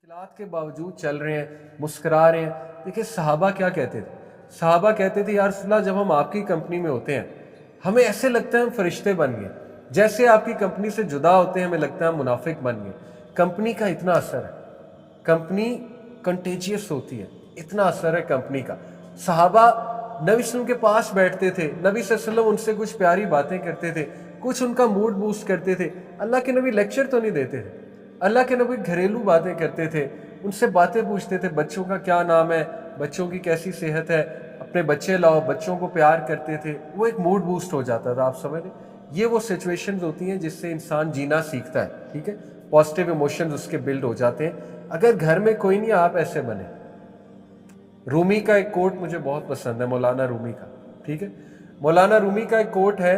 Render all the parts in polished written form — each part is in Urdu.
مشکلات کے باوجود چل رہے ہیں, مسکرا رہے ہیں. دیکھیں صحابہ کیا کہتے تھے. صحابہ کہتے تھے یا رسول اللہ جب ہم آپ کی کمپنی میں ہوتے ہیں ہمیں ایسے لگتا ہے ہم فرشتے بن گئے, جیسے آپ کی کمپنی سے جدا ہوتے ہیں ہمیں لگتا ہے ہم منافق بن گئے. کمپنی کا اتنا اثر ہے, کمپنی کنٹیجیس ہوتی ہے, اتنا اثر ہے کمپنی کا. صحابہ نبی صلی اللہ علیہ وسلم کے پاس بیٹھتے تھے, نبی صلی اللہ علیہ وسلم ان سے کچھ پیاری باتیں کرتے تھے, کچھ ان کا موڈ بوسٹ کرتے تھے. اللہ کے نبی لیکچر تو نہیں دیتے تھے, اللہ کے نبی گھریلو باتیں کرتے تھے, ان سے باتیں پوچھتے تھے, بچوں کا کیا نام ہے, بچوں کی کیسی صحت ہے, اپنے بچے لاؤ, بچوں کو پیار کرتے تھے. وہ ایک موڈ بوسٹ ہو جاتا تھا. آپ سمجھ رہے, یہ وہ سچویشنز ہوتی ہیں جس سے انسان جینا سیکھتا ہے. ٹھیک ہے, پازیٹیو ایموشنز اس کے بلڈ ہو جاتے ہیں. اگر گھر میں کوئی نہیں آپ ایسے بنے. رومی کا ایک کوٹ مجھے بہت پسند ہے, مولانا رومی کا. ٹھیک ہے, مولانا رومی کا ایک کوٹ ہے,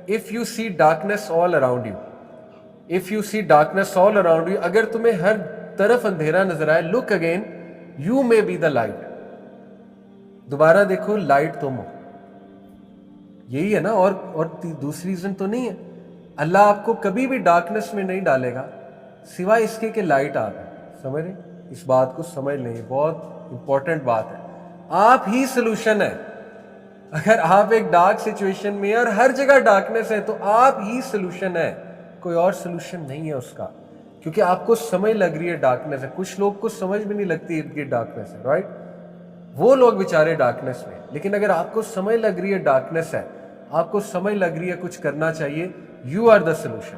if you see darkness all around you, if you see darkness all around you, اگر تمہیں ہر طرف اندھیرا نظر آئے, look again you may be the light, دوبارہ دیکھو لائٹ تم ہو. یہی ہے نا, اور دوسری ریزن تو نہیں ہے. اللہ آپ کو کبھی بھی ڈارکنیس میں نہیں ڈالے گا سوائے اس کے کہ لائٹ آپ ہے. سمجھ رہے, اس بات کو سمجھ لیں, بہت امپورٹنٹ بات ہے. آپ ہی سلوشن ہے. اگر آپ ایک ڈارک سچویشن میں ہیں اور ہر جگہ ڈارکنیس ہے تو آپ ہی سلوشن ہے, کوئی اور سلوشن نہیں ہے اس کا, کیونکہ آپ کو سمجھ لگ رہی ہے ڈارکنیس ہے. کچھ لوگ کو سمجھ بھی نہیں لگتی کہ ڈارکنیس ہے, رائٹ, وہ لوگ بیچارے ڈارکنیس میں. لیکن اگر آپ کو سمجھ لگ رہی ہے ڈارکنیس ہے, آپ کو سمجھ لگ رہی ہے کچھ کرنا چاہیے, یو آر دا سلوشن.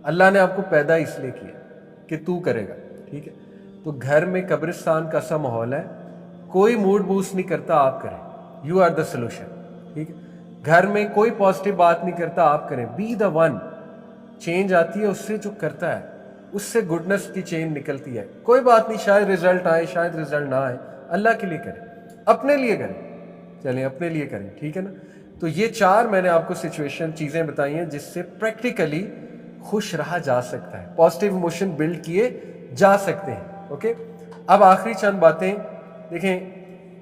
اللہ نے آپ کو پیدا اس لیے کیا کہ تو کرے گا. ٹھیک ہے, تو گھر میں قبرستان کا سا ماحول ہے, کوئی موڈ بوسٹ نہیں کرتا, آپ کریں, یو آر دا سلوشن. ٹھیک ہے, گھر میں کوئی پازیٹیو بات نہیں کرتا, آپ کریں, بی دا ون. چینج آتی ہے اس سے جو کرتا ہے, اس سے گڈنس کی چین نکلتی ہے. کوئی بات نہیں, شاید رزلٹ آئے, شاید رزلٹ نہ آئے, اللہ کے لیے کریں, اپنے لیے کریں, چلیں اپنے لیے کریں. ٹھیک ہے نا. تو یہ 4 میں نے آپ کو سچویشن چیزیں بتائی ہیں جس سے پریکٹیکلی خوش رہا جا سکتا ہے, پازیٹیو ایموشن بلڈ کیے جا سکتے ہیں. اوکے, اب آخری چند باتیں دیکھیں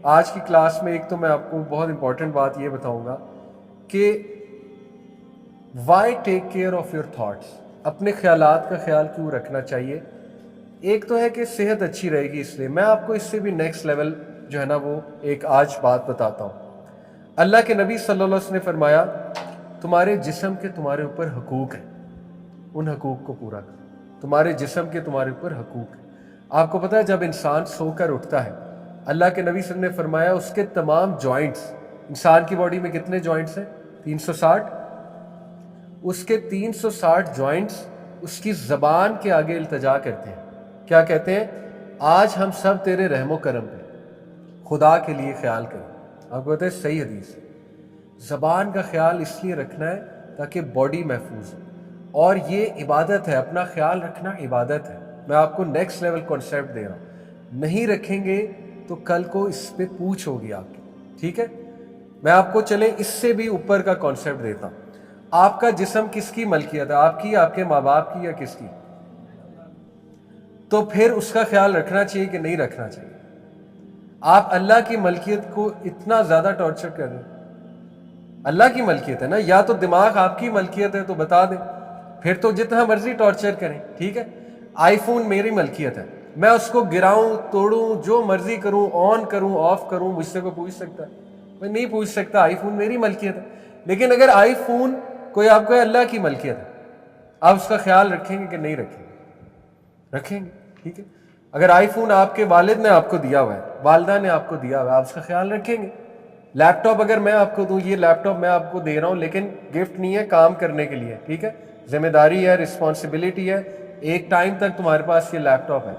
آج کی کلاس میں. ایک تو میں آپ کو بہت امپورٹنٹ بات یہ بتاؤں گا کہ why take care of your thoughts, اپنے خیالات کا خیال کیوں رکھنا چاہیے. ایک تو ہے کہ صحت اچھی رہے گی, اس لیے میں آپ کو اس سے بھی نیکسٹ لیول جو ہے نا وہ ایک آج بات بتاتا ہوں. اللہ کے نبی صلی اللہ علیہ وسلم نے فرمایا تمہارے جسم کے تمہارے اوپر حقوق ہیں, ان حقوق کو پورا کرو. تمہارے جسم کے تمہارے اوپر حقوق ہیں. آپ کو پتہ ہے جب انسان سو کر اٹھتا ہے, اللہ کے نبی صلی اللہ علیہ وسلم نے فرمایا اس کے تمام جوائنٹس, انسان کی باڈی میں کتنے جوائنٹس ہیں, 360, اس کے 360 جوائنٹس اس کی زبان کے آگے التجا کرتے ہیں. کیا کہتے ہیں, آج ہم سب تیرے رحم و کرم پہ, خدا کے لیے خیال کریں. آپ کو پتہ ہے صحیح حدیث ہے, زبان کا خیال اس لیے رکھنا ہے تاکہ باڈی محفوظ ہو, اور یہ عبادت ہے, اپنا خیال رکھنا عبادت ہے. میں آپ کو نیکسٹ لیول کانسیپٹ دے رہا ہوں, نہیں رکھیں گے تو کل کو اس پہ پوچھ ہوگی آپ کی. ٹھیک ہے, میں آپ کو چلیں اس سے بھی اوپر کا کانسیپٹ دیتا ہوں. آپ کا جسم کس کی ملکیت ہے, آپ کی, آپ کے ماں باپ کی, یا کس کی؟ تو پھر اس کا خیال رکھنا چاہیے کہ نہیں رکھنا چاہیے. آپ اللہ کی ملکیت کو اتنا زیادہ ٹارچر کر رہے ہیں. اللہ کی ملکیت ہے نا, یا تو دماغ آپ کی ملکیت ہے تو بتا دیں, پھر تو جتنا مرضی ٹارچر کریں. ٹھیک ہے, آئی فون میری ملکیت ہے, میں اس کو گراؤں, توڑوں, جو مرضی کروں, آن کروں, آف کروں, مجھ سے کوئی پوچھ سکتا ہے؟ میں نہیں پوچھ سکتا. آئی فون میری ملکیت ہے. لیکن اگر آئی فون کوئی آپ کو اللہ کی ملکیت ہے, آپ اس کا خیال رکھیں گے کہ نہیں رکھیں گے؟ رکھیں گے. ٹھیک ہے, اگر آئی فون آپ کے والد نے آپ کو دیا ہوا ہے, والدہ نے آپ کو دیا ہوا ہے, آپ اس کا خیال رکھیں گے. لیپ ٹاپ اگر میں آپ کو دوں, یہ لیپ ٹاپ میں آپ کو دے رہا ہوں لیکن گفٹ نہیں ہے, کام کرنے کے لیے. ٹھیک ہے, ذمہ داری ہے, رسپانسبلٹی ہے, ایک ٹائم تک تمہارے پاس یہ لیپ ٹاپ ہے.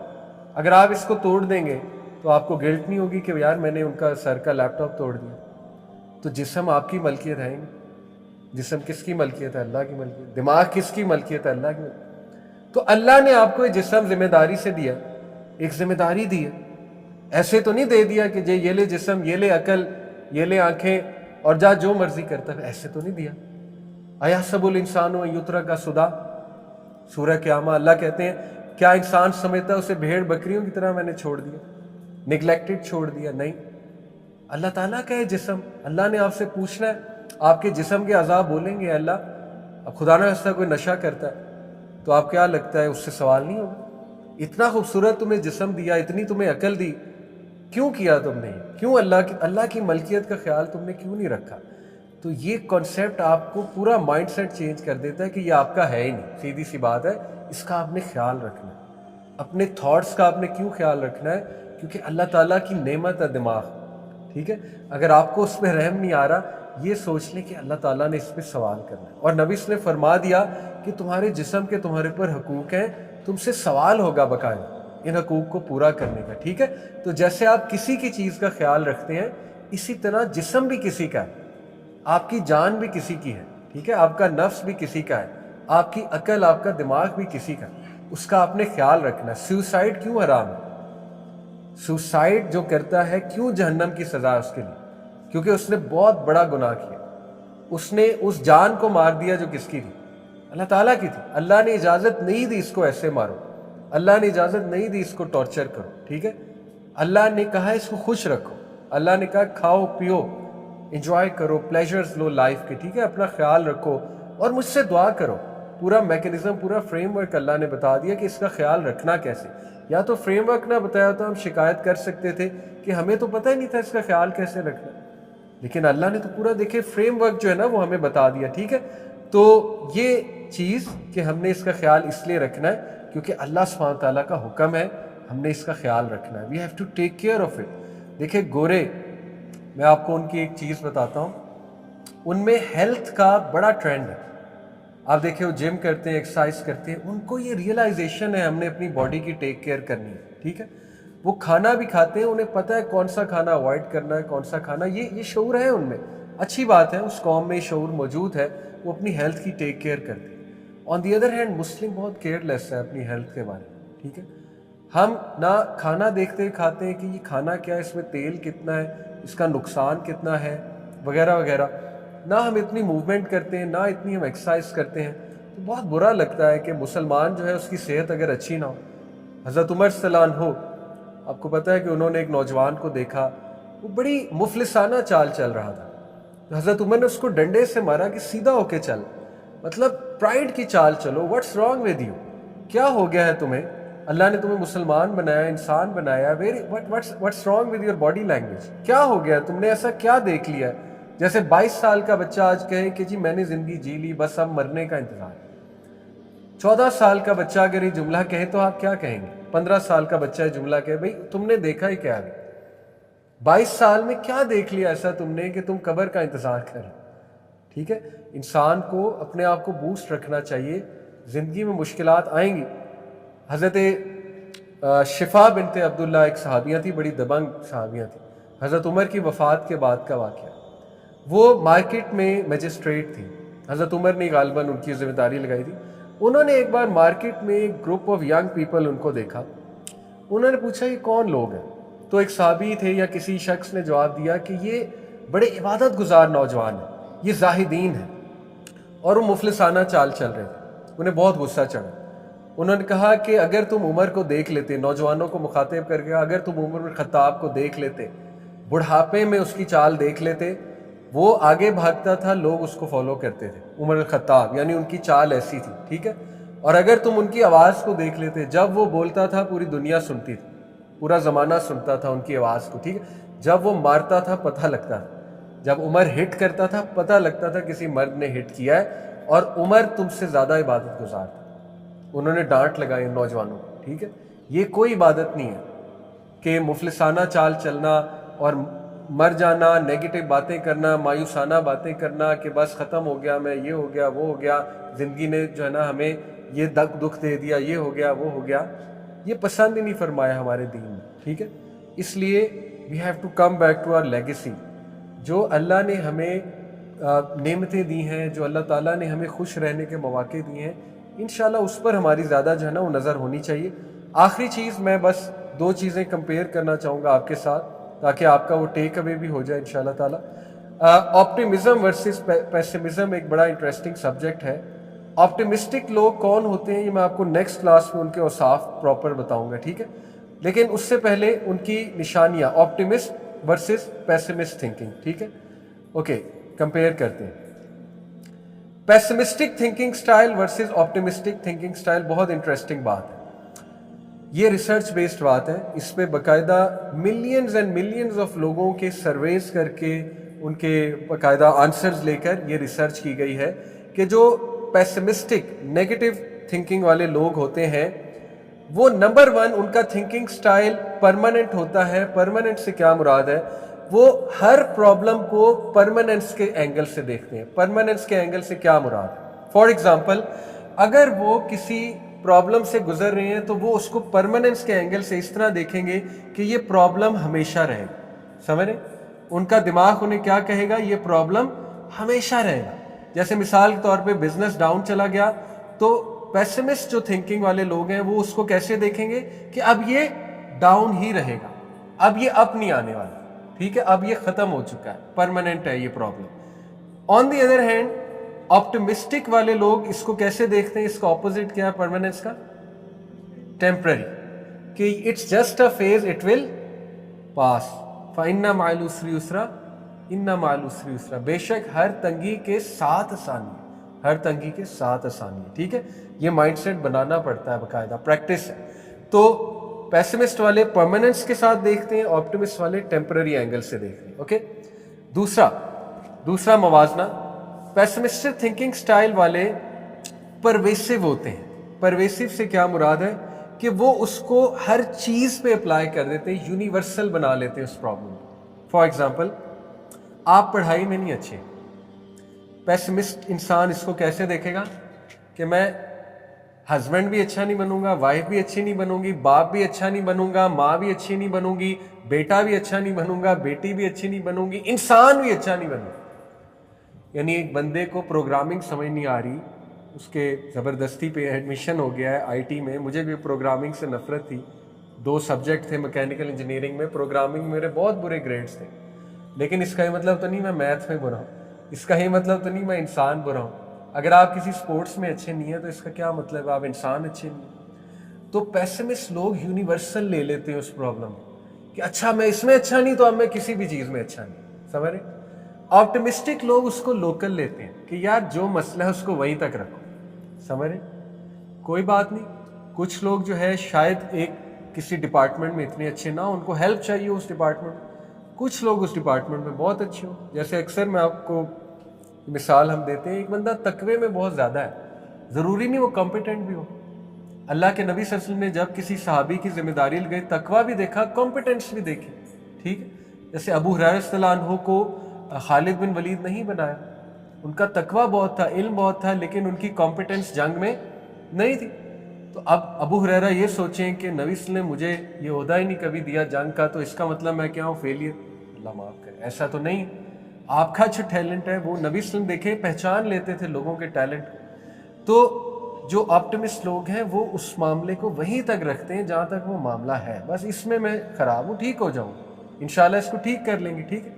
اگر آپ اس کو توڑ دیں گے تو آپ کو گلٹ نہیں ہوگی کہ یار میں نے ان کا سر کا لیپ ٹاپ توڑ دیا. تو جسم آپ کی ملکیت ہے. جسم کس کی ملکیت ہے, اللہ کی ملکیت. دماغ کس کی ملکیت ہے, اللہ کی ملکیت. تو اللہ نے آپ کو یہ جسم ذمہ داری سے دیا, ایک ذمہ داری دی ہے. ایسے تو نہیں دے دیا کہ یہ لے جسم, یہ لے عقل, یہ لے آنکھیں, اور جا جو مرضی کرتا ہے, ایسے تو نہیں دیا. ایحسب الانسان ان یترک سدی, سورہ قیامہ. اللہ کہتے ہیں کیا انسان سمجھتا ہے اسے بھیڑ بکریوں کی طرح میں نے چھوڑ دیا, نگلیکٹڈ چھوڑ دیا؟ نہیں. اللہ تعالیٰ کا ہے جسم, اللہ نے آپ سے پوچھنا ہے. آپ کے جسم کے اعضاء بولیں گے اللہ, اب خدا نہ خواستہ کوئی نشہ کرتا ہے تو آپ کیا لگتا ہے اس سے سوال نہیں ہوگا؟ اتنا خوبصورت تمہیں جسم دیا, اتنی تمہیں عقل دی, کیوں کیا تم نے؟ کیوں اللہ کی ملکیت کا خیال تم نے کیوں نہیں رکھا؟ تو یہ کانسیپٹ آپ کو پورا مائنڈ سیٹ چینج کر دیتا ہے کہ یہ آپ کا ہے ہی نہیں, سیدھی سی بات ہے, اس کا آپ نے خیال رکھنا ہے. اپنے تھاٹس کا آپ نے کیوں خیال رکھنا ہے؟ کیونکہ اللہ تعالیٰ کی نعمت ہے دماغ, ٹھیک ہے. اگر آپ کو اس پہ رحم نہیں آ رہا, یہ سوچ لیں کہ اللہ تعالیٰ نے اس پہ سوال کرنا ہے. اور نبی نے فرما دیا کہ تمہارے جسم کے تمہارے پر حقوق ہیں, تم سے سوال ہوگا باقاعدہ ان حقوق کو پورا کرنے کا, ٹھیک ہے. تو جیسے آپ کسی کی چیز کا خیال رکھتے ہیں, اسی طرح جسم بھی کسی کا ہے, آپ کی جان بھی کسی کی ہے, ٹھیک ہے, آپ کا نفس بھی کسی کا ہے, آپ کی عقل, آپ کا دماغ بھی کسی کا ہے, اس کا آپ نے خیال رکھنا ہے. سوسائڈ کیوں حرام ہے؟ سوسائڈ جو کرتا ہے کیوں جہنم کی سزا ہے اس کے لیے؟ کیونکہ اس نے بہت بڑا گناہ کیا, اس نے اس جان کو مار دیا جو کس کی تھی؟ اللہ تعالیٰ کی تھی. اللہ نے اجازت نہیں دی اس کو ایسے مارو, اللہ نے اجازت نہیں دی اس کو ٹارچر کرو, ٹھیک ہے. اللہ نے کہا اس کو خوش رکھو, اللہ نے کہا کھاؤ پیو, انجوائے کرو, پلیجرز لو لائف کے, ٹھیک ہے. اپنا خیال رکھو اور مجھ سے دعا کرو. پورا میکنزم, پورا فریم ورک اللہ نے بتا دیا کہ اس کا خیال رکھنا کیسے. یا تو فریم ورک نہ بتایا تو ہم شکایت کر سکتے تھے کہ ہمیں تو پتہ ہی نہیں تھا اس کا خیال کیسے رکھنا, لیکن اللہ نے تو پورا دیکھے فریم ورک جو ہے نا وہ ہمیں بتا دیا, ٹھیک ہے. تو یہ چیز کہ ہم نے اس کا خیال اس لیے رکھنا ہے کیونکہ اللہ سبحانہ تعالیٰ کا حکم ہے, ہم نے اس کا خیال رکھنا ہے. We have to take care of it. دیکھیں گورے, میں آپ کو ان کی ایک چیز بتاتا ہوں, ان میں ہیلتھ کا بڑا ٹرینڈ ہے. آپ دیکھیں وہ جم کرتے ہیں, ایکسرسائز کرتے ہیں, ان کو یہ ریئلائزیشن ہے ہم نے اپنی باڈی کی ٹیک کیئر کرنی ہے, ٹھیک ہے. وہ کھانا بھی کھاتے ہیں, انہیں پتہ ہے کون سا کھانا اوائڈ کرنا ہے, کون سا کھانا, یہ شعور ہے ان میں. اچھی بات ہے, اس قوم میں یہ شعور موجود ہے, وہ اپنی ہیلتھ کی ٹیک کیئر کرتے ہیں. آن دی ادر ہینڈ مسلم بہت کیئر لیس ہے اپنی ہیلتھ کے بارے میں, ٹھیک ہے. ہم نہ کھانا دیکھتے کھاتے ہیں کہ یہ کھانا کیا ہے, اس میں تیل کتنا ہے, اس کا نقصان کتنا ہے, وغیرہ وغیرہ. نہ ہم اتنی موومنٹ کرتے ہیں, نہ اتنی ہم ایکسرسائز کرتے ہیں. تو بہت برا لگتا ہے کہ مسلمان جو ہے اس کی صحت اگر اچھی نہ ہو. حضرت عمر صلی اللہ عنہ, آپ کو پتہ ہے کہ انہوں نے ایک نوجوان کو دیکھا, وہ بڑی مفلسانہ چال چل رہا تھا. حضرت عمر نے اس کو ڈنڈے سے مارا کہ سیدھا ہو کے چل, مطلب پرائڈ کی چال چلو. What's wrong with you? کیا ہو گیا ہے تمہیں؟ اللہ نے تمہیں مسلمان بنایا, انسان بنایا, what's wrong with your body language? کیا ہو گیا, تم نے ایسا کیا دیکھ لیا؟ جیسے 22 سال کا بچہ آج کہے کہ جی میں نے زندگی جی لی, بس اب مرنے کا انتظار. 14 سال کا بچہ اگر یہ جملہ کہے تو آپ کیا کہیں گے؟ 15 سال کا بچہ یہ جملہ کہے, بھائی تم نے دیکھا ہی کیا ہے؟ 22 سال میں کیا دیکھ لیا ایسا تم نے کہ تم قبر کا انتظار کر رہے, ٹھیک ہے. انسان کو اپنے آپ کو بوسٹ رکھنا چاہیے. زندگی میں مشکلات آئیں گی. حضرت شفا بنت عبداللہ ایک صحابیہ تھی, بڑی دبنگ صحابیہ تھی. حضرت عمر کی وفات کے بعد کا واقعہ. وہ مارکیٹ میں میجسٹریٹ تھی, حضرت عمر نے غالباً ان کی ذمہ داری لگائی تھی. انہوں نے ایک بار مارکیٹ میں ایک group of young people in کو دیکھا. انہوں نے پوچھا یہ کون لوگ ہیں؟ تو ایک صحابی تھے یا کسی شخص نے جواب دیا کہ یہ بڑے عبادت گزار نوجوان ہیں, یہ زاہدین ہیں, اور وہ مفلسانہ چال چل رہے تھے. انہیں بہت غصہ چڑھا. انہوں نے کہا کہ اگر تم عمر کو دیکھ لیتے, نوجوانوں کو مخاطب کر کے, اگر تم عمر بن خطاب کو دیکھ لیتے, بڑھاپے میں اس کی چال دیکھ لیتے, وہ آگے بھاگتا تھا, لوگ اس کو فالو کرتے تھے, عمر الخطاب, یعنی ان کی چال ایسی تھی, ٹھیک ہے. اور اگر تم ان کی آواز کو دیکھ لیتے, جب وہ بولتا تھا پوری دنیا سنتی تھی, پورا زمانہ سنتا تھا ان کی آواز کو, ٹھیک ہے. جب وہ مارتا تھا پتہ لگتا تھا, جب عمر ہٹ کرتا تھا پتہ لگتا تھا کسی مرد نے ہٹ کیا ہے, اور عمر تم سے زیادہ عبادت گزار تھا. انہوں نے ڈانٹ لگائی ان نوجوانوں کو, ٹھیک ہے. یہ کوئی عبادت نہیں ہے کہ مفلسانہ چال چلنا اور مر جانا, نیگیٹو باتیں کرنا, مایوسانہ باتیں کرنا کہ بس ختم ہو گیا, میں یہ ہو گیا, وہ ہو گیا, زندگی نے جو ہے نا ہمیں یہ دکھ دے دیا, یہ ہو گیا, وہ ہو گیا. یہ پسند ہی نہیں فرمایا ہمارے دین میں, ٹھیک ہے. اس لیے we have to come back to our legacy. جو اللہ نے ہمیں نعمتیں دی ہیں, جو اللہ تعالیٰ نے ہمیں خوش رہنے کے مواقع دیے ہیں, انشاءاللہ اس پر ہماری زیادہ جو ہے نا وہ نظر ہونی چاہیے. آخری چیز میں بس 2 چیزیں کمپیئر کرنا چاہوں گا آپ کے ساتھ تاکہ آپ کا وہ ٹیک اوے بھی ہو جائے انشاءاللہ تعالیٰ. آپٹیمزم ورسز پیسمزم ایک بڑا انٹرسٹنگ سبجیکٹ ہے. آپٹیمسٹک لوگ کون ہوتے ہیں یہ میں آپ کو نیکسٹ کلاس میں ان کے اوصاف پراپر بتاؤں گا, ٹھیک ہے. لیکن اس سے پہلے ان کی نشانیاں, آپٹیمسٹ ورسز پیسمسٹ تھنکنگ, ٹھیک ہے. اوکے, کمپیئر کرتے ہیں. Pessimistic thinking style versus optimistic thinking style, بہت انٹرسٹنگ بات ہے. یہ ریسرچ بیسڈ بات ہے, اس پہ باقاعدہ ملینز اینڈ ملینز آف لوگوں کے سرویز کر کے ان کے باقاعدہ آنسرز لے کر یہ ریسرچ کی گئی ہے کہ جو پیسمسٹک نیگیٹو تھنکنگ والے لوگ ہوتے ہیں وہ نمبر 1 ان کا تھنکنگ سٹائل پرماننٹ ہوتا ہے. پرماننٹ سے کیا مراد ہے؟ وہ ہر پرابلم کو پرماننس کے اینگل سے دیکھتے ہیں. پرماننس کے اینگل سے کیا مراد ہے؟ فار ایگزامپل اگر وہ کسی پرابلم سے گزر رہے ہیں تو وہ اس کو پرماننس کے اینگل سے اس طرح دیکھیں گے کہ یہ پرابلم ہمیشہ رہے گا. سمجھ رہے؟ ان کا دماغ انہیں کیا کہے گا؟ یہ پرابلم ہمیشہ رہے گا. جیسے مثال کے طور پہ بزنس ڈاؤن چلا گیا تو پیسمسٹ جو تھنکنگ والے لوگ ہیں وہ اس کو کیسے دیکھیں گے کہ اب یہ ڈاؤن ہی رہے گا, اب یہ اپ نہیں آنے والا, ٹھیک ہے, اب یہ ختم ہو چکا ہے, پرماننٹ ہے یہ problem. On the other hand optimistic والے لوگ اس کو کیسے دیکھتے ہیں؟ اس کا اپوزٹ کیا ہے پرماننس کا؟ ٹیمپرری, کہ it's just a phase, it will pass. فَإِنَّ مَعَ الْعُسْرِ يُسْرًا إِنَّ مَعَ الْعُسْرِ يُسْرًا, بے شک ہر تنگی کے ساتھ آسانی, ہر تنگی کے ساتھ آسانی. ٹھیک ہے, یہ مائنڈ سیٹ بنانا پڑتا ہے, باقاعدہ پریکٹس ہے. تو پیسمسٹ والے پرماننس کے ساتھ دیکھتے ہیں, آپٹمسٹ والے ٹیمپرری اینگل سے دیکھتے ہیں. اوکے, دوسرا موازنہ, پیسمسٹک تھنکنگ سٹائل والے پرویسو ہوتے ہیں. پرویسو سے کیا مراد ہے؟ کہ وہ اس کو ہر چیز پہ اپلائی کر دیتے ہیں, یونیورسل بنا لیتے ہیں اس پرابلم کو. فار ایگزامپل آپ پڑھائی میں نہیں اچھے, پیسمسٹ انسان اس کو کیسے دیکھے گا کہ میں ہسبینڈ بھی اچھا نہیں بنوں گا, وائف بھی اچھی نہیں بنوں گی, باپ بھی اچھا نہیں بنوں گا, ماں بھی اچھی نہیں بنوں گی, بیٹا بھی اچھا نہیں بنوں گا, بیٹی بھی اچھی نہیں بنوں گی, انسان بھی اچھا نہیں بنوں گا. یعنی ایک بندے کو پروگرامنگ سمجھ نہیں آ رہی, اس کے زبردستی پہ ایڈمیشن ہو گیا ہے آئی ٹی میں. مجھے بھی پروگرامنگ سے نفرت تھی, 2 سبجیکٹ تھے میکینیکل انجینئرنگ میں, پروگرامنگ میرے بہت برے گریڈز تھے. لیکن اس کا یہ مطلب تو نہیں میں میتھ میں برا ہوں, اس کا یہ مطلب تو نہیں میں انسان برا ہوں. اگر آپ کسی سپورٹس میں اچھے نہیں ہیں تو اس کا کیا مطلب ہے آپ انسان اچھے نہیں ہیں؟ تو پیسمسٹ لوگ یونیورسل لے لیتے ہیں اس پرابلم کہ اچھا میں اس میں اچھا نہیں تو اب میں کسی بھی چیز میں اچھا نہیں. سمجھ رہے؟ آپٹمسٹک لوگ اس کو لوکل لیتے ہیں کہ یار جو مسئلہ ہے اس کو وہیں تک رکھو. سمجھ رہے؟ کوئی بات نہیں. کچھ لوگ جو ہے شاید ایک کسی ڈپارٹمنٹ میں اتنے اچھے نہ ہوں, ان کو ہیلپ چاہیے اس ڈپارٹمنٹ میں. کچھ لوگ اس ڈپارٹمنٹ میں بہت اچھے ہوں. جیسے اکثر میں آپ کو مثال ہم دیتے ہیں, ایک بندہ تقوی میں بہت زیادہ ہے, ضروری نہیں وہ کمپیٹنٹ بھی ہو. اللہ کے نبی صلی اللہ علیہ وسلم نے جب کسی صحابی کی ذمہ داری لگائی, تقوی بھی دیکھا, کمپیٹنس بھی دیکھی. ٹھیک ہے, جیسے ابو ہریرہ رضی اللہ عنہ کو خالد بن ولید نہیں بنایا, ان کا تقوی بہت تھا, علم بہت تھا, لیکن ان کی کمپیٹنس جنگ میں نہیں تھی. تو اب ابو ہریرہ یہ سوچیں کہ نبی صلی اللہ علیہ وسلم نے مجھے یہ عہدہ ہی نہیں کبھی دیا جنگ کا, تو اس کا مطلب میں کیا ہوں, فیلئر. اللہ معاف کرے, ایسا تو نہیں. آپ کا جو ٹیلنٹ ہے وہ نبی صلی اللہ علیہ وسلم دیکھیں پہچان لیتے تھے لوگوں کے ٹیلنٹ کو. تو جو آپٹمسٹ لوگ ہیں وہ اس معاملے کو وہیں تک رکھتے ہیں جہاں تک وہ معاملہ ہے, بس اس میں خراب ہوں, ٹھیک ہو جاؤں, انشاءاللہ اس کو ٹھیک کر لیں گے. ٹھیک ہے.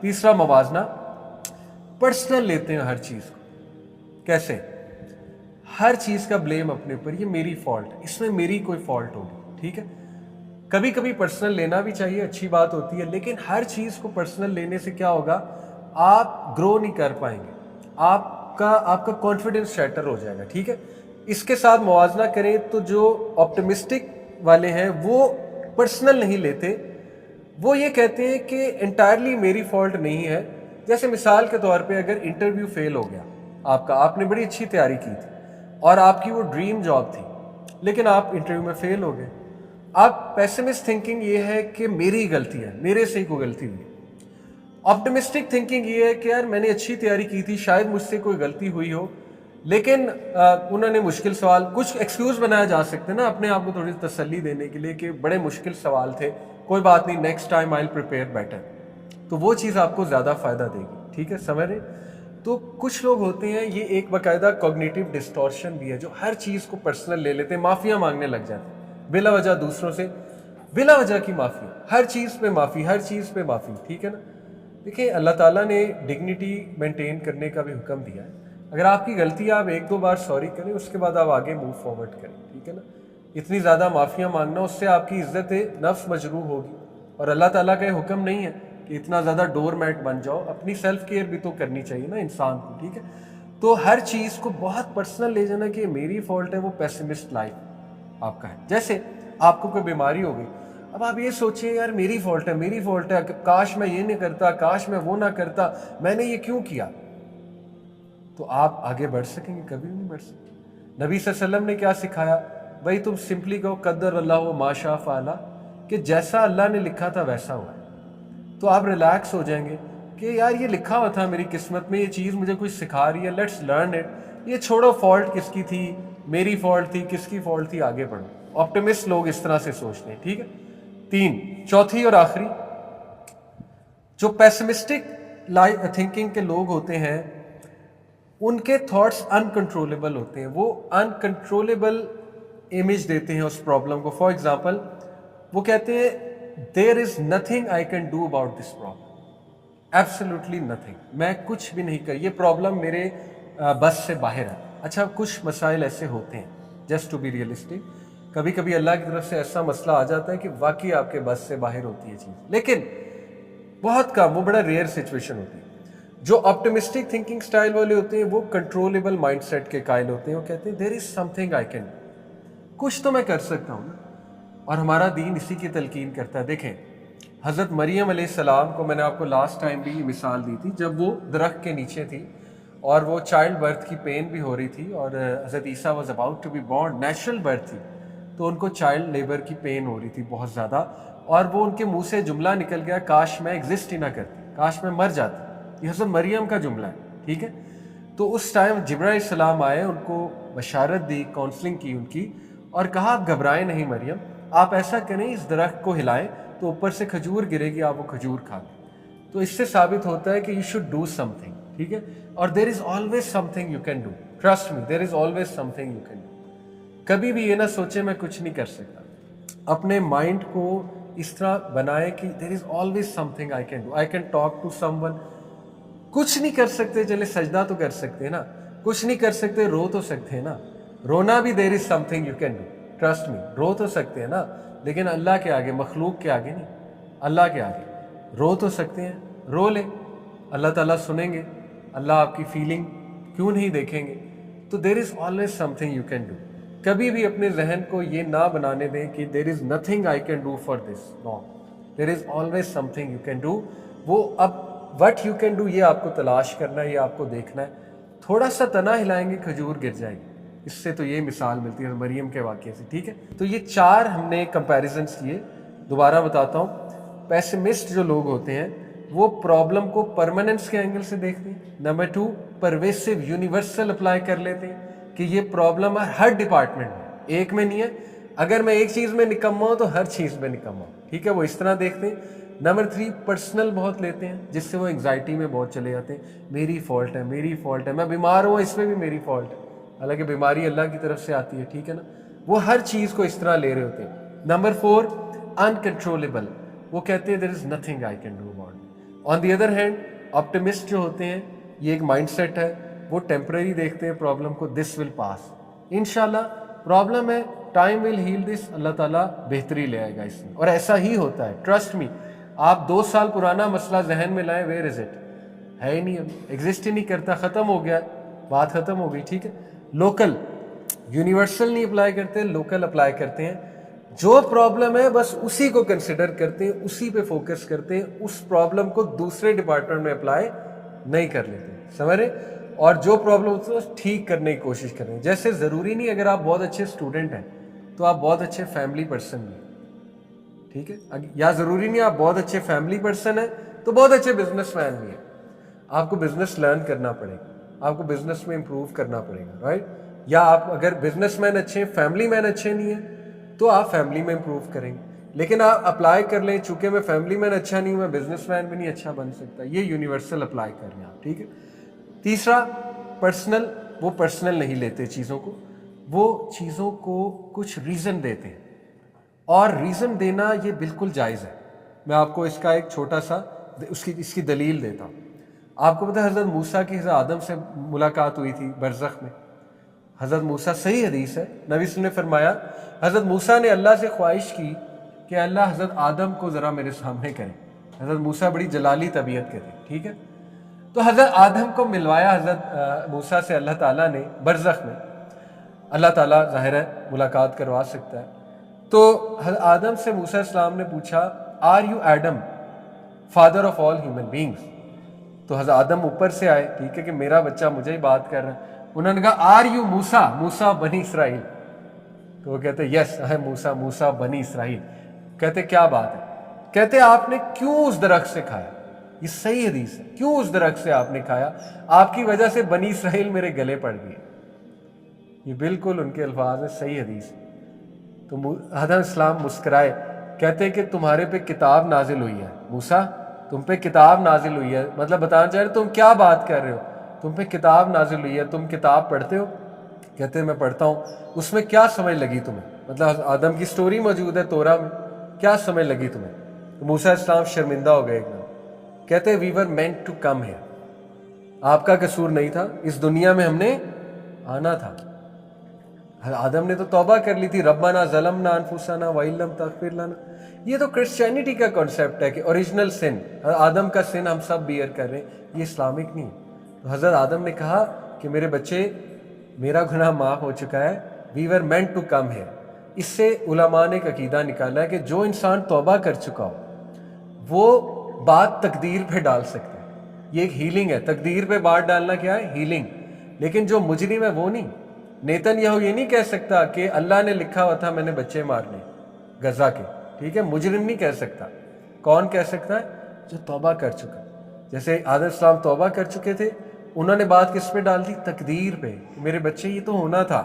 تیسرا موازنہ, پرسنل لیتے ہیں ہر چیز کو. کیسے؟ ہر چیز کا بلیم اپنے اوپر, یہ میری فالٹ ہے, اس میں میری کوئی فالٹ ہوگی. ٹھیک ہے, کبھی کبھی پرسنل لینا بھی چاہیے, اچھی بات ہوتی ہے, لیکن ہر چیز کو پرسنل لینے سے کیا ہوگا, آپ گرو نہیں کر پائیں گے, آپ کا کانفیڈنس شیٹر ہو جائے گا. ٹھیک ہے. اس کے ساتھ موازنہ کریں تو جو آپٹمسٹک والے ہیں وہ پرسنل نہیں لیتے, وہ یہ کہتے ہیں کہ انٹائرلی میری فالٹ نہیں ہے. جیسے مثال کے طور پہ اگر انٹرویو فیل ہو گیا آپ نے بڑی اچھی تیاری کی تھی اور آپ کی وہ ڈریم جاب تھی, لیکن آپ انٹرویو میں فیل ہو گئے. آپ پیسمسٹ تھنکنگ یہ ہے کہ میری غلطی ہے, میرے سے ہی کوئی غلطی ہوئی. آپٹمسٹک تھنکنگ یہ ہے کہ یار میں نے اچھی تیاری کی تھی, شاید مجھ سے کوئی غلطی ہوئی ہو, لیکن انہوں نے مشکل سوال, کچھ ایکسکیوز بنایا جا سکتے نا اپنے آپ کو تھوڑی تسلی دینے کے لیے کہ بڑے مشکل سوال تھے, کوئی بات نہیں, next time I will prepare better. تو وہ چیز آپ کو زیادہ فائدہ دے گی. ٹھیک ہے, سمجھ رہے؟ تو کچھ لوگ ہوتے ہیں, یہ ایک باقاعدہ کوگنیٹو ڈسٹورشن بھی ہے, جو ہر چیز کو پرسنل لے لیتے ہیں, معافیاں مانگنے لگ جاتے ہیں بلا وجہ دوسروں سے, بلا وجہ کی معافی, ہر چیز پہ معافی, ہر چیز پہ معافی. ٹھیک ہے نا. دیکھیں اللہ تعالیٰ نے ڈگنیٹی مینٹین کرنے کا بھی حکم دیا ہے. اگر آپ کی غلطی ہے آپ 1-2 بار سوری کریں, اس کے بعد آپ آگے موو فارورڈ کریں. ٹھیک ہے نا. اتنی زیادہ معافیاں مانگنا, اس سے آپ کی عزت نفس مجروح ہوگی, اور اللہ تعالیٰ کا یہ حکم نہیں ہے کہ اتنا زیادہ ڈور میٹ بن جاؤ. اپنی سیلف کیئر بھی تو کرنی چاہیے نا انسان کو. ٹھیک ہے. تو ہر چیز کو بہت پرسنل لے جانا کہ میری فالٹ ہے, وہ پیسمسٹ لائف. آپ کا ہے. جیسے آپ کو کوئی بیماری ہو گئی, اب آپ یہ سوچیں یار میری فالٹ ہے, کاش میں یہ نہیں کرتا, کاش میں وہ نہ کرتا, میں نے یہ کیوں کیا, تو آپ آگے بڑھ سکیں گے؟ کبھی نہیں بڑھ سکیں. نبی صلی اللہ علیہ وسلم نے کیا سکھایا؟ بھائی تم سمپلی کہو قدر اللہ و ما شاء فعل, کہ جیسا اللہ نے لکھا تھا ویسا ہوا ہے. تو آپ ریلیکس ہو جائیں گے کہ یار یہ لکھا ہوا تھا میری قسمت میں, یہ چیز مجھے کچھ سکھا رہی ہے, لیٹس لرن اٹ. یہ چھوڑو فالٹ کس کی تھی, میری فالٹ تھی, کس کی فالٹ تھی, آگے بڑھو. آپٹیمسٹ لوگ اس طرح سے سوچتے ہیں. ٹھیک ہے. چوتھی اور آخری, جو پیسمسٹک تھنکنگ کے لوگ ہوتے ہیں ان کے تھاٹس انکنٹرولیبل ہوتے ہیں. وہ انکنٹرولیبل امیج دیتے ہیں اس پرابلم کو. فار ایگزامپل وہ کہتے ہیں there is nothing I can do about this problem, absolutely nothing, میں کچھ بھی نہیں کر, یہ پرابلم میرے بس سے باہر ہے. اچھا کچھ مسائل ایسے ہوتے ہیں, جسٹ ٹو بی ریئلسٹک, کبھی کبھی اللہ کی طرف سے ایسا مسئلہ آ جاتا ہے کہ واقعی آپ کے بس سے باہر ہوتی ہے چیز, لیکن بہت کم, وہ بڑا ریئر سچویشن ہوتی ہے. جو آپٹیمسٹک تھنکنگ سٹائل والے ہوتے ہیں وہ کنٹرولیبل مائنڈ سیٹ کے قائل ہوتے ہیں. وہ کہتے ہیں there is something I can do, کچھ تو میں کر سکتا ہوں نا. اور ہمارا دین اسی کی تلقین کرتا ہے. دیکھیں حضرت مریم علیہ السلام کو میں نے آپ کو لاسٹ ٹائم بھی مثال دی تھی, جب وہ درخت کے نیچے تھی اور وہ چائلڈ برتھ کی پین بھی ہو رہی تھی, اور حضرت عیسیٰ was about to be born, natural birth تھی, تو ان کو چائلڈ لیبر کی پین ہو رہی تھی بہت زیادہ, اور وہ ان کے منہ سے جملہ نکل گیا کاش میں ایگزسٹ ہی نہ کرتی, کاش میں مر جاتی. یہ حضرت مریم کا جملہ ہے. ٹھیک ہے. تو اس ٹائم جبرائیل علیہ السلام آئے, ان کو بشارت دی, کاؤنسلنگ کی ان کی, اور کہا آپ گھبرائیں نہیں مریم, آپ ایسا کریں اس درخت کو ہلائیں تو اوپر سے کھجور گرے گی, آپ وہ کھجور کھا لیں. تو اس سے ثابت ہوتا ہے کہ you should do something. ٹھیک ہے. اور there is always something you can do, trust me there is always something you can do. کبھی بھی یہ نہ سوچے میں کچھ نہیں کر سکتا. اپنے مائنڈ کو اس طرح بنائے کہ there is always something I can do, I can talk to someone. کچھ نہیں کر سکتے, چلے سجدہ تو کر سکتے ہیں نا, کچھ نہیں کر سکتے رو تو سکتے ہیں نا, رونا بھی there is something you can do, trust me, رو تو سکتے ہیں نا, لیکن اللہ کے آگے, مخلوق کے آگے نہیں, اللہ کے آگے. رو تو سکتے ہیں, رو لیں, اللہ تعالیٰ سنیں گے, اللہ آپ کی فیلنگ کیوں نہیں دیکھیں گے. تو there is always something you can do. کبھی بھی اپنے ذہن کو یہ نہ بنانے دیں کہ there is nothing I can do for this. No, there is always something you can do. وہ اب وٹ یو کین ڈو یہ آپ کو تلاش کرنا ہے, یہ آپ کو دیکھنا ہے. تھوڑا سا تنا ہلائیں گے کھجور گر جائے گی. اس سے تو یہ مثال ملتی ہے مریم کے واقعے سے. ٹھیک ہے. تو یہ 4 ہم نے کمپیریزنس کیے. دوبارہ بتاتا ہوں, پیسمسٹ جو لوگ ہوتے ہیں وہ پرابلم کو پرماننس کے اینگل سے دیکھتے ہیں. نمبر 2 پرویسو یونیورسل اپلائی کر لیتے ہیں کہ یہ پرابلم ہے ہر ڈپارٹمنٹ میں, ایک میں نہیں ہے. اگر میں ایک چیز میں نکما ہوں تو ہر چیز میں نکما ہوں. ٹھیک ہے, وہ اس طرح دیکھتے ہیں. نمبر 3 پرسنل بہت لیتے ہیں, جس سے وہ انگزائٹی میں بہت چلے جاتے ہیں. میری فالٹ ہے, میری فالٹ ہے, میں بیمار ہوں اس میں بھی میری فالٹ ہے, حالانکہ بیماری اللہ کی طرف سے آتی ہے. ٹھیک ہے نا. وہ ہر چیز کو اس طرح لے رہے ہوتے ہیں. نمبر 4 انکنٹرولیبل, وہ کہتے ہیں there is nothing I can do about. On the other hand optimist جو ہوتے ہیں, یہ ایک مائنڈ سیٹ ہے, وہ ٹیمپرری دیکھتے ہیں پرابلم کو, دس ول پاس, انشاءاللہ پرابلم ہے, ٹائم ول ہیل دس, اللہ تعالیٰ بہتری لے آئے گا اس میں. اور ایسا ہی ہوتا ہے, ٹرسٹ می. آپ 2 سال پرانا مسئلہ ذہن میں لائیں, ویئر از اٹ, ہے ہی نہیں, اب ایگزسٹ ہی نہیں کرتا, ختم ہو گیا, بات ختم ہو گئی. ٹھیک ہے. لوکل, یونیورسل نہیں اپلائی کرتے, لوکل اپلائی کرتے ہیں. جو پرابلم ہے بس اسی کو کنسیڈر کرتے ہیں, اسی پہ فوکس کرتے ہیں, اس پرابلم کو دوسرے ڈپارٹمنٹ میں اپلائی نہیں کر لیتے. سمجھ رہے. اور جو پرابلم ہوتی ہے ٹھیک کرنے کی کوشش کریں. جیسے ضروری نہیں اگر آپ بہت اچھے اسٹوڈنٹ ہیں تو آپ بہت اچھے فیملی پرسن بھی ہیں. ٹھیک ہے. یا ضروری نہیں آپ بہت اچھے فیملی پرسن ہیں تو بہت اچھے بزنس مین بھی ہیں. آپ کو بزنس لرن کرنا پڑے گا, آپ کو بزنس میں امپروو کرنا پڑے گا, رائٹ. یا آپ اگر بزنس مین اچھے ہیں, فیملی مین اچھے نہیں ہیں, تو آپ فیملی میں امپروو کریں گے. لیکن آپ اپلائی کر لیں, چونکہ میں فیملی مین اچھا نہیں ہوں, میں بزنس مین بھی نہیں اچھا بن سکتا. یہ یونیورسل اپلائی کر لیں آپ. ٹھیک ہے. تیسرا پرسنل, وہ پرسنل نہیں لیتے چیزوں کو, وہ چیزوں کو کچھ ریزن دیتے ہیں, اور ریزن دینا یہ بالکل جائز ہے. میں آپ کو اس کا ایک چھوٹا سا اس کی دلیل دیتا ہوں. آپ کو پتہ ہے حضرت موسیٰ کی حضرت آدم سے ملاقات ہوئی تھی برزخ میں. حضرت موسیٰ, صحیح حدیث ہے, نبی صلی اللہ علیہ وسلم نے فرمایا حضرت موسیٰ نے اللہ سے خواہش کی کہ اللہ حضرت آدم کو ذرا میرے سامنے کریں. حضرت موسیٰ بڑی جلالی طبیعت کے تھے. ٹھیک ہے. تو حضرت آدم کو ملوایا حضرت موسیٰ سے اللہ تعالیٰ نے برزخ میں. اللہ تعالیٰ ظاہر ہے ملاقات کروا سکتا ہے. تو حضرت آدم سے موسیٰ السلام نے پوچھا are you Adam father of all human beings. تو حضرت آدم اوپر سے آئے, ٹھیک ہے کہ میرا بچہ مجھے ہی بات کر رہا ہے. انہوں نے کہا آر یو موسیٰ, موسیٰ بنی اسرائیل. تو وہ کہتے یس ہے موسیٰ, موسیٰ بنی اسرائیل. کہتے کیا بات ہے؟ کہتے آپ نے کیوں اس درخت سے کھایا؟ یہ صحیح حدیث ہے, کیوں اس درخت سے آپ نے کھایا؟ آپ کی وجہ سے بنی اسرائیل میرے گلے پڑ گئی. یہ بالکل ان کے الفاظ ہیں, صحیح حدیث. تو حضرت اسلام مسکرائے, کہتے کہ تمہارے پہ کتاب نازل ہوئی ہے موسیٰ, تم پہ کتاب نازل ہوئی ہے. مطلب بتانا چاہ رہے تم کیا بات کر رہے ہو, تم پہ کتاب نازل ہوئی ہے, تم کتاب پڑھتے ہو؟ کہتے میں پڑھتا ہوں. اس میں کیا سمجھ لگی تمہیں؟ مطلب آدم کی سٹوری موجود ہے تورا میں, کیا سمجھ لگی تمہیں؟ تو موسیٰ السلام شرمندہ ہو گئے ایک دم. کہتے وی ور مینٹ ٹو کم ہیئر, آپ کا قصور نہیں تھا, اس دنیا میں ہم نے آنا تھا. آدم نے تو توبہ کر لی تھی, ربنا ظلمنا انفسنا وان لم تغفر لنا. یہ تو کرسچینٹی کا کانسیپٹ ہے کہ اوریجنل سن, آدم کا سن ہم سب بیئر کر رہے ہیں, یہ اسلامک نہیں. تو حضرت آدم نے کہا کہ میرے بچے میرا گناہ معاف ہو چکا ہے, وی ور مینٹ ٹو کم ہیئر. اس سے علماء نے ایک عقیدہ نکالا ہے کہ جو انسان توبہ کر چکا ہو وہ بات تقدیر پہ ڈال سکتا ہے. یہ ایک ہیلنگ ہے, تقدیر پہ بات ڈالنا کیا ہے؟ ہیلنگ. لیکن جو مجرم ہے وہ نہیں. نیتن یہو یہ نہیں کہہ سکتا کہ اللہ نے لکھا ہوا تھا میں نے بچے مارنے غزہ کے, ٹھیک ہے, مجرم نہیں کہہ سکتا. کون کہہ سکتا ہے؟ جو توبہ کر چکا. جیسے آدم السلام توبہ کر چکے تھے, انہوں نے بات کس پہ ڈال دی؟ تقدیر پہ. میرے بچے یہ تو ہونا تھا,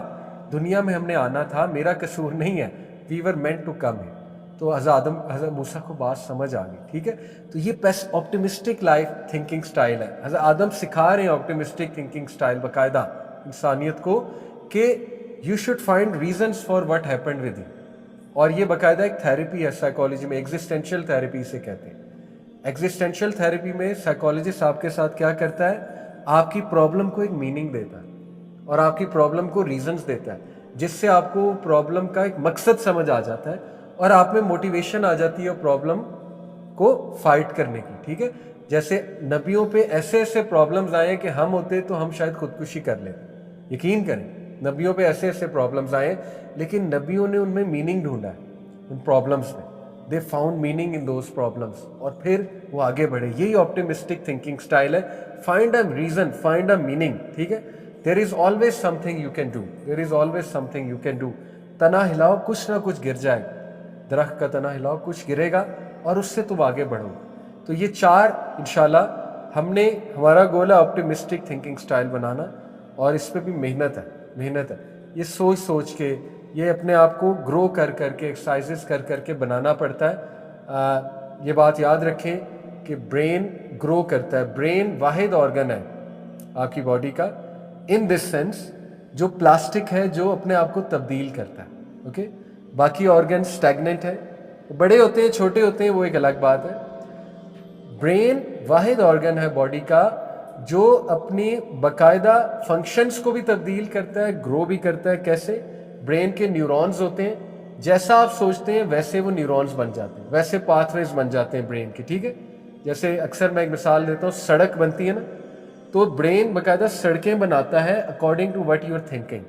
دنیا میں ہم نے آنا تھا, میرا قصور نہیں ہے, وی ور مینٹ ٹو کم ہے. تو حضرت موسیٰ کو بات سمجھ آ گئی, ٹھیک ہے. تو یہ آپٹیمسٹک لائف تھنکنگ سٹائل ہے. حضرت آدم سکھا رہے ہیں آپٹیمسٹک تھنکنگ سٹائل باقاعدہ انسانیت کو کہ you should find reasons for what happened with you. اور یہ باقاعدہ ایک تھیراپی ہے سائیکالوجی میں, ایگزسٹینشیل تھیراپی سے کہتے ہیں. ایگزسٹینشیل تھیراپی میں سائیکالوجسٹ آپ کے ساتھ کیا کرتا ہے؟ آپ کی پرابلم کو ایک میننگ دیتا ہے اور آپ کی پرابلم کو ریزنز دیتا ہے, جس سے آپ کو پرابلم کا ایک مقصد سمجھ آ جاتا ہے اور آپ میں موٹیویشن آ جاتی ہے پرابلم کو فائٹ کرنے کی, ٹھیک ہے. جیسے نبیوں پہ ایسے ایسے پرابلمز آئے کہ ہم ہوتے تو ہم شاید خودکشی کر لیں. یقین کریں, نبیوں پہ ایسے ایسے پرابلمز آئے, لیکن نبیوں نے ان میں میننگ ڈھونڈا ہے ان پرابلمز میں. They found meaning in those problems, اور پھر وہ آگے بڑھے. یہی آپٹیمسٹک تھنکنگ سٹائل ہے. Find a reason, find a meaning, ٹھیک ہے. There is always something you can do, there is always something you can do. تنا ہلاؤ, کچھ نہ کچھ گر جائے, درخت کا تنا ہلاؤ, کچھ گرے گا اور اس سے تم آگے بڑھو. تو یہ چار انشاءاللہ ہمارا گول ہے آپٹیمسٹک تھنکنگ سٹائل بنانا, اور اس پہ بھی محنت ہے. یہ سوچ سوچ کے, یہ اپنے آپ کو گرو کر کر کے, ایکسرسائزز کر کر کے بنانا پڑتا ہے. یہ بات یاد رکھیں کہ برین گرو کرتا ہے. برین واحد آرگن ہے آپ کی باڈی کا ان دس سینس جو پلاسٹک ہے, جو اپنے آپ کو تبدیل کرتا ہے, اوکے. باقی آرگن اسٹیگننٹ ہے, بڑے ہوتے ہیں چھوٹے ہوتے ہیں وہ ایک الگ بات ہے. برین واحد آرگن ہے باڈی کا جو اپنی باقاعدہ فنکشنز کو بھی تبدیل کرتا ہے, گرو بھی کرتا ہے. کیسے؟ برین کے نیورونز ہوتے ہیں, جیسا آپ سوچتے ہیں ویسے وہ نیورونز بن جاتے ہیں, ویسے پاتھ ویز بن جاتے ہیں برین کے, ٹھیک ہے. جیسے اکثر میں ایک مثال دیتا ہوں, سڑک بنتی ہے نا, تو برین باقاعدہ سڑکیں بناتا ہے according to what you are thinking.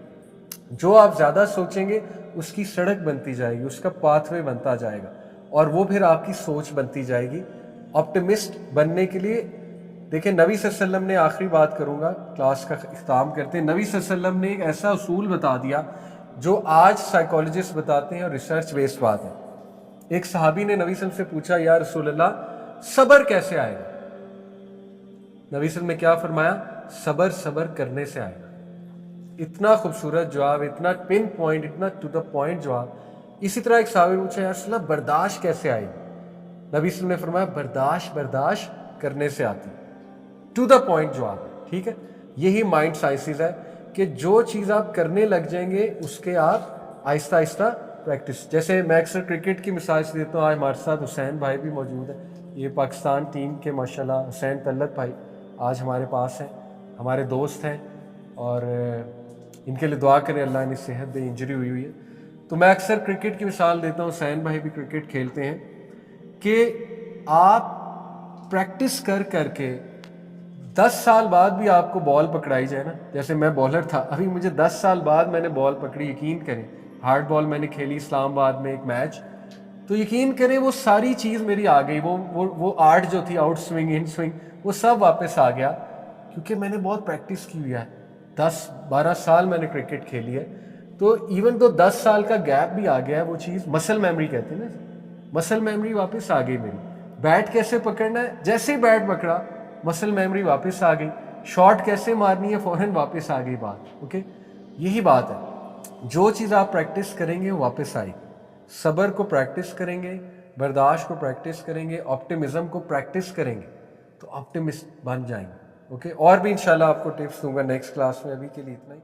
جو آپ زیادہ سوچیں گے اس کی سڑک بنتی جائے گی, اس کا پاتھ وے بنتا جائے گا, اور وہ پھر آپ کی سوچ بنتی جائے گی. آپٹیمسٹ بننے کے لیے دیکھیں, نبی صلی اللہ علیہ وسلم نے, آخری بات کروں گا, کلاس کا اختتام کرتے ہیں. نبی صلی اللہ علیہ وسلم نے ایک ایسا اصول بتا دیا جو آج سائیکالوجسٹ بتاتے ہیں اور ریسرچ بیسڈ بات ہے. ایک صحابی نے نبی صلی اللہ علیہ وسلم سے پوچھا, یا رسول اللہ صبر کیسے آئے گا؟ نبی صلی اللہ علیہ وسلم نے کیا فرمایا؟ صبر کرنے سے آئے گا. اتنا خوبصورت جواب, اتنا پن پوائنٹ, اتنا ٹو دا پوائنٹ جواب. اسی طرح ایک صحابی نے پوچھا, یا رسول اللہ برداشت کیسے آئے گی؟ نبی صلی اللہ علیہ وسلم نے فرمایا برداشت کرنے سے آتی. ٹو دا پوائنٹ جواب, ٹھیک ہے. یہی مائنڈ سائنسز ہے کہ جو چیز آپ کرنے لگ جائیں گے اس کے آپ آہستہ آہستہ پریکٹس. جیسے میں اکثر کرکٹ کی مثال سے دیتا ہوں, آج ہمارے ساتھ حسین بھائی بھی موجود ہیں, یہ پاکستان ٹیم کے ماشاءاللہ حسین طلت بھائی آج ہمارے پاس ہیں, ہمارے دوست ہیں, اور ان کے لیے دعا کریں اللہ انہیں صحت دے, انجری ہوئی ہے. تو میں اکثر کرکٹ کی مثال دیتا ہوں, حسین بھائی بھی کرکٹ کھیلتے ہیں, کہ آپ پریکٹس کر کر کے 10 سال بعد بھی آپ کو بال پکڑائی جائے نا، جیسے میں بالر تھا، ابھی مجھے 10 سال بعد میں نے بال پکڑی، یقین کریں ہارڈ بال میں نے کھیلی اسلام آباد میں ایک میچ، تو یقین کریں وہ ساری چیز میری آ گئی، وہ آرٹ جو تھی، آؤٹ سوئنگ ان سوئنگ، وہ سب واپس آ گیا، کیونکہ میں نے بہت پریکٹس کی ہوئی ہے، 10-12 سال میں نے کرکٹ کھیلی ہے، تو ایون تو 10 سال کا گیپ بھی آ گیا ہے، وہ چیز مسل میموری کہتے ہیں نا، مسل میموری واپس آ گئی میری، بیٹ کیسے پکڑنا ہے، جیسے ہی بیٹ پکڑا مسل میموری واپس آ گئی، شاٹ کیسے مارنی ہے فوراً واپس آ گئی بات، اوکے، یہی بات ہے، جو چیز آپ پریکٹس کریں گے وہ واپس آئے گی، صبر کو پریکٹس کریں گے، برداشت کو پریکٹس کریں گے، آپٹیمزم کو پریکٹس کریں گے تو آپٹیمسٹ بن جائیں گے، اوکے، اور بھی انشاءاللہ آپ کو ٹپس دوں گا نیکسٹ کلاس میں، ابھی کے لیے اتنا ہی.